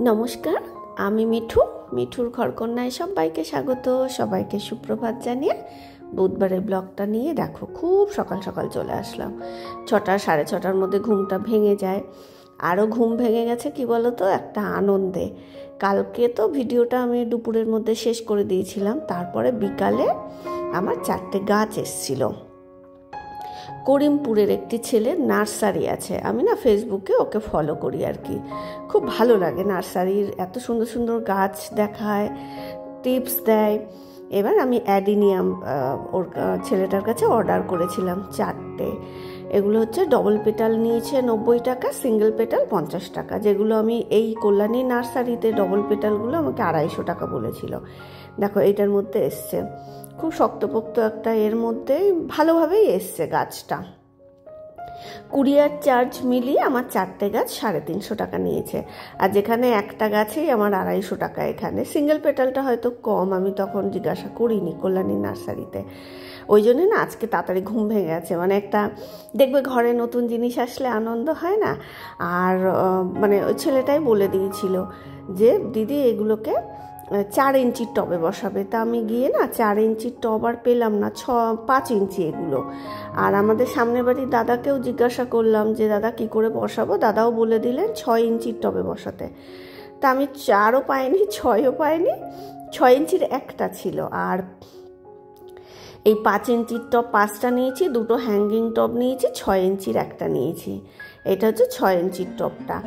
নমস্কার, আমি মিঠুর ঘরকন্যায় সবাইকে স্বাগত। সবাইকে সুপ্রভাত জানিয়ে বুধবারের ব্লগটা নিয়ে দেখো খুব সকাল সকাল চলে আসলাম। 6টা সাড়ে 6টার মধ্যে ঘুমটা ভেঙে যায়। আরও ঘুম ভেঙে গেছে কি বলো তো, একটা আনন্দে। কালকে তো ভিডিওটা আমি দুপুরের মধ্যে শেষ করে দিয়েছিলাম। তারপরে বিকালে আমার 4টে গাছ এসছিল। করিমপুরের একটি ছেলের নার্সারি আছে, আমি না ফেসবুকে ওকে ফলো করি আর কি। খুব ভালো লাগে, নার্সারির এত সুন্দর সুন্দর গাছ দেখায়, টিপস দেয়। এবার আমি অ্যাডিনিয়াম ওর ছেলেটার কাছে অর্ডার করেছিলাম 4টে। এগুলো হচ্ছে ডবল পেটাল নিয়েছে 90 টাকা, সিঙ্গেল পেটাল 50 টাকা। যেগুলো আমি এই কল্যাণী নার্সারিতে ডবল পেটালগুলো আমাকে 250 টাকা বলেছিল। দেখো এইটার মধ্যে এসছে, খুব শক্তপোক্ত একটা, এর মধ্যে ভালোভাবেই এসছে গাছটা। কুরিয়ার চার্জ মিলিয়ে আমার 4টে গাছ 350 টাকা নিয়েছে। আর যেখানে একটা গাছেই আমার 250 টাকা। এখানে সিঙ্গেল পেটালটা হয়তো কম, আমি তখন জিজ্ঞাসা করিনি কল্যাণী নার্সারিতে। ওই জন্যে না আজকে তাড়াতাড়ি ঘুম ভেঙে গেছে। মানে একটা দেখবে ঘরে নতুন জিনিস আসলে আনন্দ হয় না। আর মানে ওই ছেলেটাই বলে দিয়েছিল যে দিদি এগুলোকে 4 ইঞ্চির টবে বসাবে। তা আমি গিয়ে না 4 ইঞ্চির টব আর পেলাম না, 5 ইঞ্চি এগুলো। আর আমাদের সামনের বাড়ির দাদাকেও জিজ্ঞাসা করলাম যে দাদা কি করে বসাবো, দাদাও বলে দিলেন 6 ইঞ্চির টবে বসাতে। তা আমি 4ও পাইনি, 6ও পাইনি, 6 ইঞ্চির একটা ছিল। আর এই 5 ইঞ্চির টব 5টা নিয়েছি, 2টো হ্যাঙ্গিং টব নিয়েছি, 6 ইঞ্চির একটা নিয়েছি। এটা হচ্ছে 6 ইঞ্চির টবটা।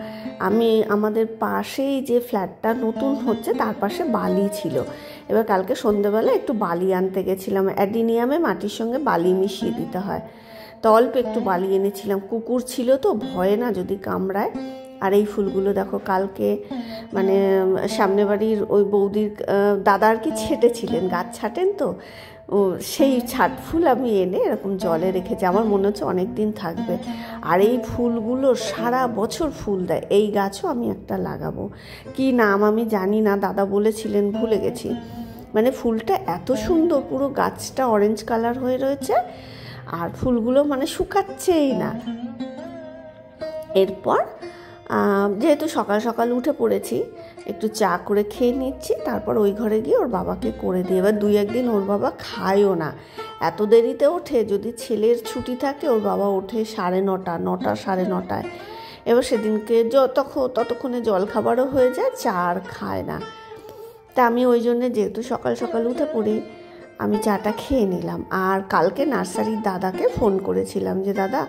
আমি আমাদের পাশেই যে ফ্ল্যাটটা নতুন হচ্ছে তার পাশে বালি ছিল। এবার কালকে সন্ধ্যেবেলা একটু বালি আনতে গেছিলাম। অ্যাডিনিয়ামে মাটির সঙ্গে বালি মিশিয়ে দিতে হয়, তো অল্প একটু বালি এনেছিলাম। কুকুর ছিল তো, ভয়ে না যদি কামড়ায়। আর এই ফুলগুলো দেখো কালকে মানে সামনে বাড়ির ওই বৌদির দাদা আর কি ছেটেছিলেন, গাছ ছাটেন তো, ও সেই ছাট ফুল আমি এনে এরকম জলে রেখেছি। আমার মনে হচ্ছে অনেক দিন থাকবে। আর এই ফুলগুলো সারা বছর ফুল দেয়। এই গাছও আমি একটা লাগাবো, কি নাম আমি জানি না, দাদা বলেছিলেন, ভুলে গেছি। মানে ফুলটা এত সুন্দর, পুরো গাছটা অরেঞ্জ কালার হয়ে রয়েছে আর ফুলগুলো মানে শুকাচ্ছেই না। এরপর যেহেতু সকাল সকাল উঠে পড়েছি, একটু চা করে খেয়ে নিচ্ছি। তারপর ওই ঘরে গিয়ে ওর বাবাকে করে দিই। এবার 2-1 দিন ওর বাবা খায়ও না, এত দেরিতে ওঠে। যদি ছেলের ছুটি থাকে ওর বাবা ওঠে 9:30, 9টা 9:30। এবার সেদিনকে ততক্ষণে জল খাবারও হয়ে যায়, চা আর খায় না। তা আমি ওই জন্যে যেহেতু সকাল সকাল উঠে পড়ি, আমি চাটা খেয়ে নিলাম। আর কালকে নার্সারির দাদাকে ফোন করেছিলাম যে দাদা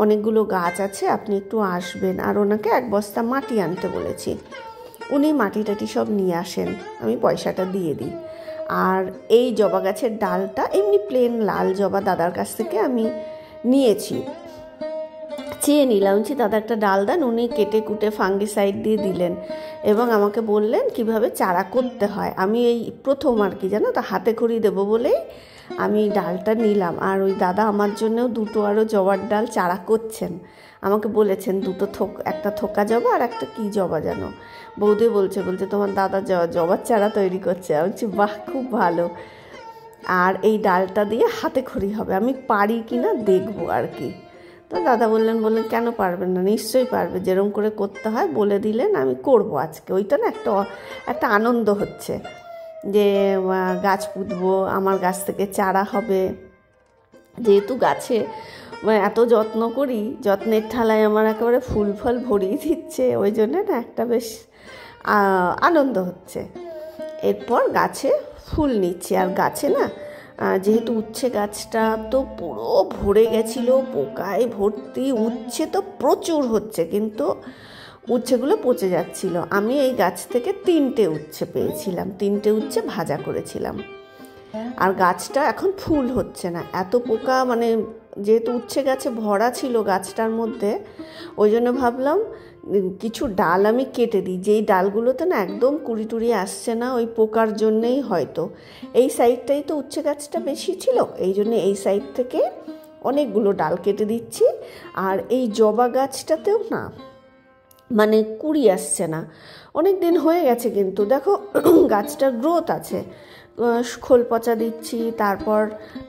অনেকগুলো গাছ আছে, আপনি একটু আসবেন। আর ওনাকে 1 বস্তা মাটি আনতে বলেছি। উনি মাটি টাটি সব নিয়ে আসেন, আমি পয়সাটা দিয়ে দিই। আর এই জবা গাছের ডালটা এমনি প্লেন লাল জবা দাদার কাছ থেকে আমি নিয়েছি, চেয়ে নিলাম যে দাদা একটা ডাল দেন। উনি কেটে কুটে ফাঙ্গিসাইড দিয়ে দিলেন এবং আমাকে বললেন কিভাবে চারা করতে হয়। আমি এই প্রথম আর কি জানো তো, হাতে খড়ি দেবো বলেই আমি ডালটা নিলাম। আর ওই দাদা আমার জন্যও 2টো আরও জবার ডাল চারা করছেন। আমাকে বলেছেন 2টো একটা থোকা জবা আর একটা কি জবা যেন। বৌদি বলছে তোমার দাদা জবার চারা তৈরি করছে। আমি বলছি বাহ, খুব ভালো। আর এই ডালটা দিয়ে হাতে খড়ি হবে, আমি পারি কি না দেখবো আর কি। তো দাদা বললেন কেন পারবেন না, নিশ্চয়ই পারবে, যেরকম করে করতে হয় বলে দিলেন, আমি করব আজকে। ওইটা না একটা আনন্দ হচ্ছে যে গাছ পুঁতবো, আমার গাছ থেকে চারা হবে। যেহেতু গাছে এত যত্ন করি, যত্নের ঠালায় আমার একেবারে ফুল ফল ভরিয়ে দিচ্ছে, ওই জন্যে না একটা বেশ আনন্দ হচ্ছে। এরপর গাছে ফুল নিচ্ছে। আর গাছে না যেহেতু উচ্ছে গাছটা তো পুরো ভরে গেছিল, পোকায় ভর্তি, উচ্ছে তো প্রচুর হচ্ছে, কিন্তু উচ্ছেগুলো পচে যাচ্ছিল। আমি এই গাছ থেকে 3টে উচ্ছে পেয়েছিলাম, 3টে উচ্ছে ভাজা করেছিলাম। আর গাছটা এখন ফুল হচ্ছে না, এত পোকা। মানে যেহেতু উচ্ছে গাছে ভরা ছিল গাছটার মধ্যে, ওই জন্য ভাবলাম কিছু ডাল আমি কেটে দিই। যেই ডালগুলোতে না একদম কুড়ি টুড়ি আসছে না, ওই পোকার জন্যেই হয়তো। এই সাইডটাই তো উচ্ছে গাছটা বেশি ছিল, এই জন্য এই সাইড থেকে অনেকগুলো ডাল কেটে দিচ্ছি। আর এই জবা গাছটাতেও না মানে কুড়ি আসছে না, অনেক দিন হয়ে গেছে, কিন্তু দেখো গাছটার গ্রোথ আছে। খোল পচা দিচ্ছি, তারপর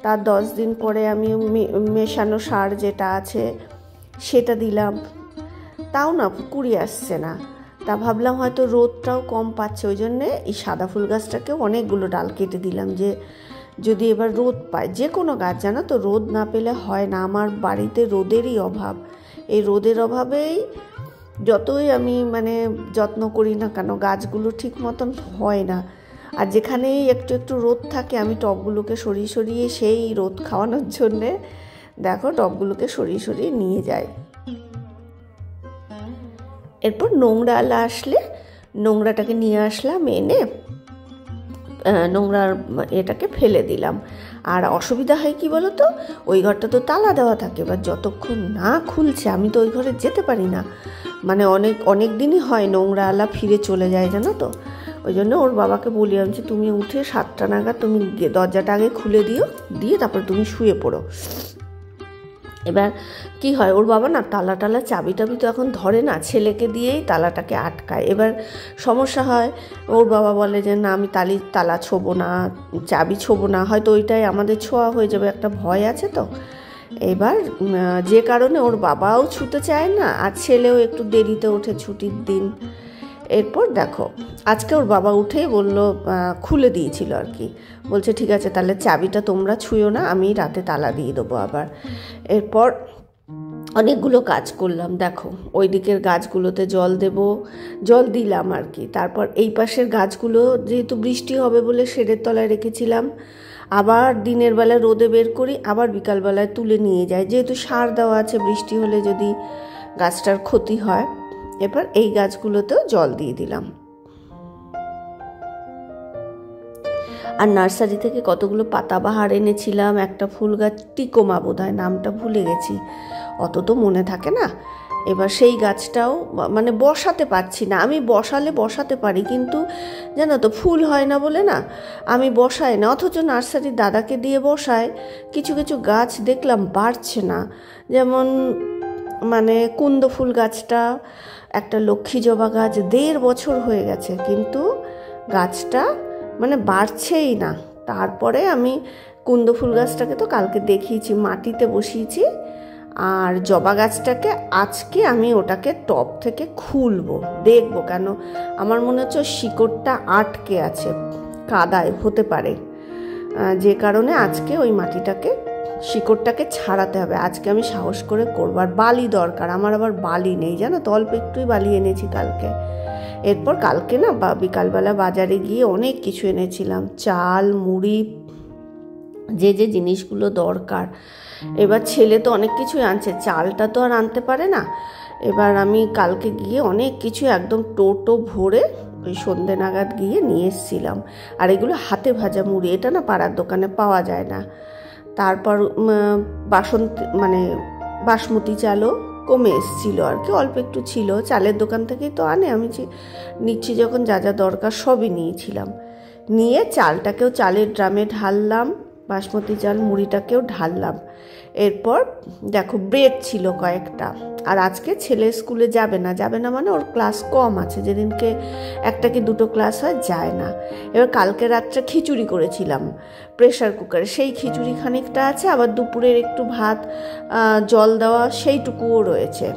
তার 10 দিন পরে আমি মেশানো সার যেটা আছে সেটা দিলাম, তাও না কুড়ি আসছে না। তা ভাবলাম হয়তো রোদটাও কম পাচ্ছে, ওই জন্যে এই সাদা ফুল গাছটাকেও অনেকগুলো ডাল কেটে দিলাম, যে যদি এবার রোদ পায়। যে কোনো গাছ জানো তো রোদ না পেলে হয় না, আমার বাড়িতে রোদেরই অভাব। এই রোদের অভাবেই যতই আমি মানে যত্ন করি না কেন গাছগুলো ঠিক মতন হয় না। আর যেখানেই একটু একটু রোদ থাকে আমি টবগুলোকে সরিয়ে সরিয়ে সেই রোদ খাওয়ানোর জন্যে দেখো টবগুলোকে সরিয়ে সরিয়ে নিয়ে যাই। এরপর নোংরা আলা আসলে নোংরাটাকে নিয়ে আসলাম, এনে নোংরার এটাকে ফেলে দিলাম। আর অসুবিধা হয় কি বলো তো, ওই ঘরটা তো তালা দেওয়া থাকে, এবার যতক্ষণ না খুলছে আমি তো ওই ঘরে যেতে পারি না। মানে অনেক দিনই হয় নোংরা আলা ফিরে চলে যায় জানো তো। ওই জন্য ওর বাবাকে বলি আমি যে তুমি উঠে 7টা নাগাদ তুমি দরজাটা আগে খুলে দিয়ে তারপর তুমি শুয়ে পড়ো। এবার কি হয়, ওর বাবা না তালা চাবি তো এখন ধরে না, ছেলেকে দিয়েই তালাটাকে আটকায়। এবার সমস্যা হয়, ওর বাবা বলে যে না আমি তালা ছোবো না, চাবি ছোবো না, হয়তো ওইটাই আমাদের ছোঁয়া হয়ে যাবে, একটা ভয় আছে তো। এবার যে কারণে ওর বাবাও ছুতে চায় না, আর ছেলেও একটু দেরিতে ওঠে ছুটির দিন। এরপর দেখো আজকে ওর বাবা উঠেই বললো, খুলে দিয়েছিল আর কি, বলছে ঠিক আছে তাহলে চাবিটা তোমরা ছুঁয়ো না, আমি রাতে তালা দিয়ে দেবো আবার। এরপর অনেকগুলো কাজ করলাম, দেখো ওই দিকের গাছগুলোতে জল দিলাম আর কি। তারপর এই পাশের গাছগুলো যেহেতু বৃষ্টি হবে বলে শেডের তলায় রেখেছিলাম, আবার দিনের বেলা রোদে বের করি, আবার বিকালবেলায় তুলে নিয়ে যাই, যেহেতু সার দেওয়া আছে, বৃষ্টি হলে যদি গাছটার ক্ষতি হয়। এবার এই গাছগুলোতেও জল দিয়ে দিলাম। আর নার্সারি থেকে কতগুলো পাতাবাহার এনেছিলাম, একটা ফুল গাছ টিকোমা বোধহয় নামটা ভুলে গেছি, অত তো মনে থাকে না। এবার সেই গাছটাও মানে বসাতে পারছি না, আমি বসাতে পারি কিন্তু জানো তো ফুল হয় না বলে না আমি বসাই না, অথচ নার্সারির দাদাকে দিয়ে বসায়। কিছু কিছু গাছ দেখলাম বাড়ছে না, যেমন মানে কুন্দ ফুল গাছটা, একটা লক্ষ্মী জবা গাছ 1.5 বছর হয়ে গেছে কিন্তু গাছটা মানে বাড়ছেই না। তারপরে আমি কুন্দ ফুল গাছটাকে তো কালকে দেখিয়েছি, মাটিতে বসিয়েছি, আর জবা গাছটাকে আজকে আমি ওটাকে টব থেকে খুলবো, দেখবো, কেন আমার মনে হচ্ছে শিকড়টা আটকে আছে, কাদায় হতে পারে, যে কারণে আজকে ওই শিকড়টাকে ছাড়াতে হবে। আজকে আমি সাহস করে করবো। আর বালি দরকার, আমার আবার বালি নেই জানো তো, অল্প একটুই বালি এনেছি কালকে। এরপর কালকে না বিকালবেলা বাজারে গিয়ে অনেক কিছু এনেছিলাম, চাল মুড়ি, যে জিনিসগুলো দরকার। এবার ছেলে তো অনেক কিছুই আনছে, চালটা তো আর আনতে পারে না। এবার আমি কালকে গিয়ে অনেক কিছু একদম টোটো ভরে ওই সন্ধ্যে নাগাদ গিয়ে নিয়ে এসেছিলাম। আর এগুলো হাতে ভাজা মুড়ি, এটা না পাড়ার দোকানে পাওয়া যায় না। তারপর বাসমতি চালও কমে এসেছিলো আর কি, অল্প একটু ছিল, চালের দোকান থেকেই তো আনে, আমি নিচ্ছি যখন যা দরকার সবই নিয়েছিলাম। নিয়ে চালটাকেও চালের ড্রামে ঢাললাম, বাসমতি চাল মুড়িটাকেও ঢাললাম। এরপর দেখো ব্রেড ছিল কয়েকটা। আর আজকে ছেলে স্কুলে যাবে না মানে ওর ক্লাস কম আছে, যেদিনকে 1টা কি 2টো ক্লাস হয় যায় না। এবার কালকে রাত্রে খিচুড়ি করেছিলাম প্রেশার কুকারে, সেই খিচুড়ি খানিকটা আছে, আবার দুপুরের একটু ভাত জল দেওয়া সেইটুকুও রয়েছে।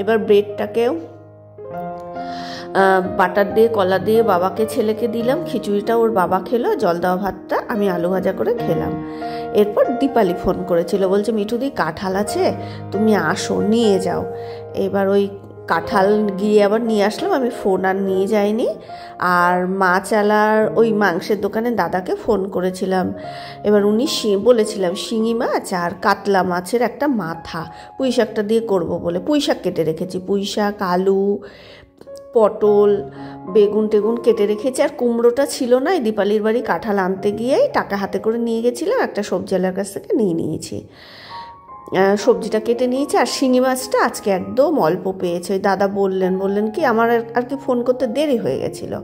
এবার ব্রেডটাকেও বাটার দিয়ে কলা দিয়ে বাবাকে ছেলেকে দিলাম, খিচুড়িটা ওর বাবা খেলো, জল দেওয়া ভাতটা আমি আলু ভাজা করে খেলাম। এরপর দীপালি ফোন করেছিল, বলছে মিঠুদি কাঁঠাল আছে তুমি আসো নিয়ে যাও। এবার ওই কাঁঠাল গিয়ে আবার নিয়ে আসলাম, আমি ফোন আর নিয়ে যাইনি। আর মাছালার ওই মাংসের দোকানে দাদাকে ফোন করেছিলাম, এবার উনি বলেছিলাম শিঙি মাছ আর কাতলা মাছের একটা মাথা পুঁই শাকটা দিয়ে করবো বলে, পুঁই শাক কেটে রেখেছি, পুঁই শাক, আলু, পটল, বেগুন টেগুন কেটে রেখেছি। আর কুমড়োটা ছিল না, এই দীপালির বাড়ি কাঁঠাল আনতে গিয়েই টাকা হাতে করে নিয়ে গেছিলাম, একটা সবজিওয়ালার কাছ থেকে নিয়েছি, সবজিটা কেটে নিয়েছি। আর শিঙি মাছটা আজকে একদম অল্প পেয়েছে, ওই দাদা বললেন কি আমার আর কি ফোন করতে দেরি হয়ে গেছিলো।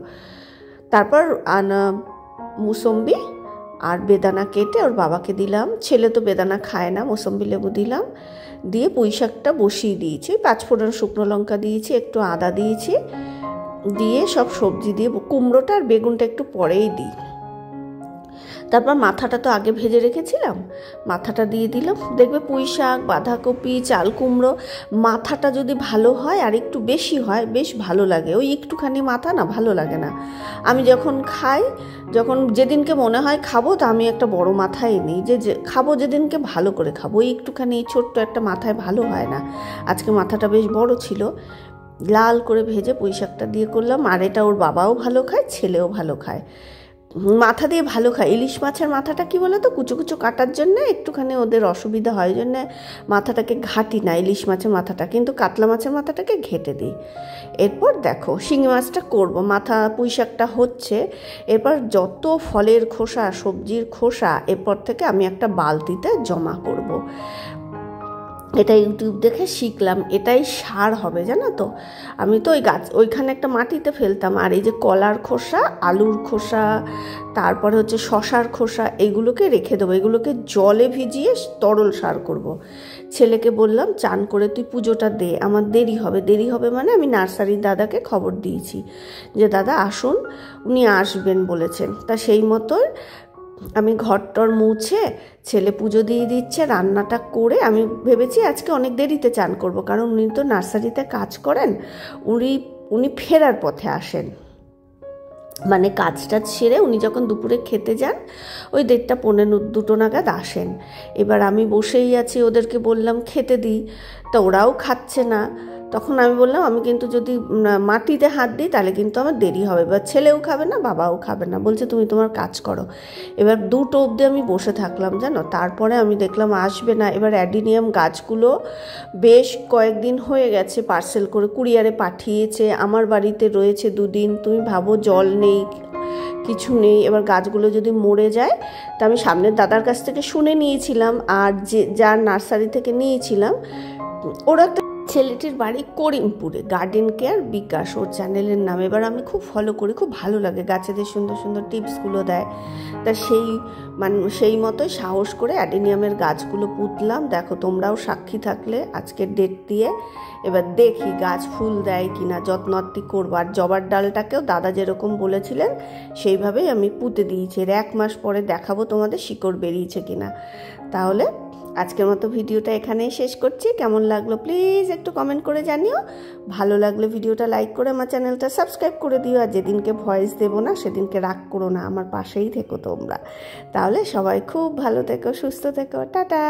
তারপর মুসম্বি আর বেদানা কেটে ওর বাবাকে দিলাম, ছেলে তো বেদানা খায় না, মুসম্বি লেবু দিলাম, দিয়ে পুঁই শাকটা বসিয়ে দিয়েছি, 5 ফোড়ন শুকনো লঙ্কা দিয়েছি, একটু আদা দিয়েছি, দিয়ে সব সবজি দিয়ে কুমড়োটা আর বেগুনটা একটু পরেই দিই। তারপর মাথাটা তো আগে ভেজে রেখেছিলাম, মাথাটা দিয়ে দিলাম। দেখবে পুঁই শাক, বাঁধাকপি, চাল কুমড়ো মাথাটা যদি ভালো হয় আর একটু বেশি হয় বেশ ভালো লাগে। ওই একটুখানি মাথা না ভালো লাগে না। আমি যখন খাই, যখন যেদিনকে মনে হয় খাবো, তা আমি একটা বড় মাথায় নিই, যে খাবো যেদিনকে ভালো করে খাবো। ওই একটুখানি ছোট্ট একটা মাথায় ভালো হয় না। আজকে মাথাটা বেশ বড় ছিল, লাল করে ভেজে পুঁই শাকটা দিয়ে করলাম। আর এটা ওর বাবাও ভালো খায়, ছেলেও ভালো খায়, মাথা দিয়ে ভালো খায়। ইলিশ মাছের মাথাটা কি বলো তো, কুচো কুচো কাটার জন্য একটুখানি ওদের অসুবিধা হয়, জন্য মাথাটাকে ঘাটি না ইলিশ মাছের মাথাটা, কিন্তু কাতলা মাছের মাথাটাকে ঘেটে দিই। এরপর দেখো শিঙি মাছটা করব, মাথা পুঁই শাকটা হচ্ছে। এরপর যত ফলের খোসা, সবজির খোসা এরপর থেকে আমি একটা বালতিতে জমা করব। এটা ইউটিউব দেখে শিখলাম, এটাই সার হবে জানো তো। আমি তো ওই গাছ ওইখানে একটা মাটিতে ফেলতাম, আর এই যে কলার খোসা, আলুর খোসা, তারপরে হচ্ছে শশার খোসা, এগুলোকে রেখে দেবো। এগুলোকে জলে ভিজিয়ে তরল সার করব। ছেলেকে বললাম চান করে তুই পুজোটা দে, আমার দেরি হবে মানে আমি নার্সারির দাদাকে খবর দিয়েছি যে দাদা আসুন, উনি আসবেন বলেছেন। তা সেই মতোই আমি ঘরটর মুছে ছেলে পুজো দিয়ে দিচ্ছে, রান্নাটা করে আমি ভেবেছি আজকে অনেক দেরিতে চান করব, কারণ উনি তো নার্সারিতে কাজ করেন, উনি ফেরার পথে আসেন, মানে কাজটা সেরে উনি যখন দুপুরে খেতে যান ওই 1:30 পৌনে 2 নাগাদ আসেন। এবার আমি বসেই আছি, ওদেরকে বললাম খেতে দিই, তা ওরাও খাচ্ছে না। তখন আমি বললাম আমি কিন্তু যদি মাটিতে হাত দিই তাহলে কিন্তু আমার দেরি হবে, এবার ছেলেও খাবে না, বাবাও খাবে না। বলছে তুমি তোমার কাজ করো। এবার 2টো অবধি আমি বসে থাকলাম জানো, তারপরে আমি দেখলাম আসবে না। এবার অ্যাডিনিয়াম গাছগুলো বেশ কয়েকদিন হয়ে গেছে, পার্সেল করে কুরিয়ারে পাঠিয়েছে, আমার বাড়িতে রয়েছে 2 দিন। তুমি ভাবো জল নেই, কিছু নেই। এবার গাছগুলো যদি মরে যায়, তা আমি সামনের দাদার কাছ থেকে শুনে নিয়েছিলাম, আর যার নার্সারি থেকে নিয়েছিলাম ওরা একটা, ছেলেটির বাড়ি করিমপুরে, গার্ডেন কেয়ার বিকাশ ওর চ্যানেলের নাম। এবার আমি খুব ফলো করি, খুব ভালো লাগে, গাছেদের সুন্দর সুন্দর টিপসগুলো দেয়। তা সেই মতোই সাহস করে অ্যাডেনিয়ামের গাছগুলো পুঁতলাম। দেখো তোমরাও সাক্ষী থাকলে আজকের ডেট দিয়ে। এবার দেখি গাছ ফুল দেয় কিনা, যত্নআত্তি করবো। আর জবার ডালটাকেও দাদা যেরকম বলেছিলেন সেইভাবেই আমি পুঁতে দিয়েছি। এর 1 মাস পরে দেখাবো তোমাদের শিকড় বেরিয়েছে কিনা। তাহলে আজকের মতো ভিডিওটা এখানেই শেষ করছি। কেমন লাগলো প্লিজ একটু কমেন্ট করে জানিও। ভালো লাগলে ভিডিওটা লাইক করে আমার চ্যানেলটা সাবস্ক্রাইব করে দিও। আর যেদিনকে ভয়েস দেবো না সেদিনকে রাগ করো না, আমার পাশেই থেকো তোমরা। তাহলে সবাই খুব ভালো থেকো, সুস্থ থেকো, টাটা।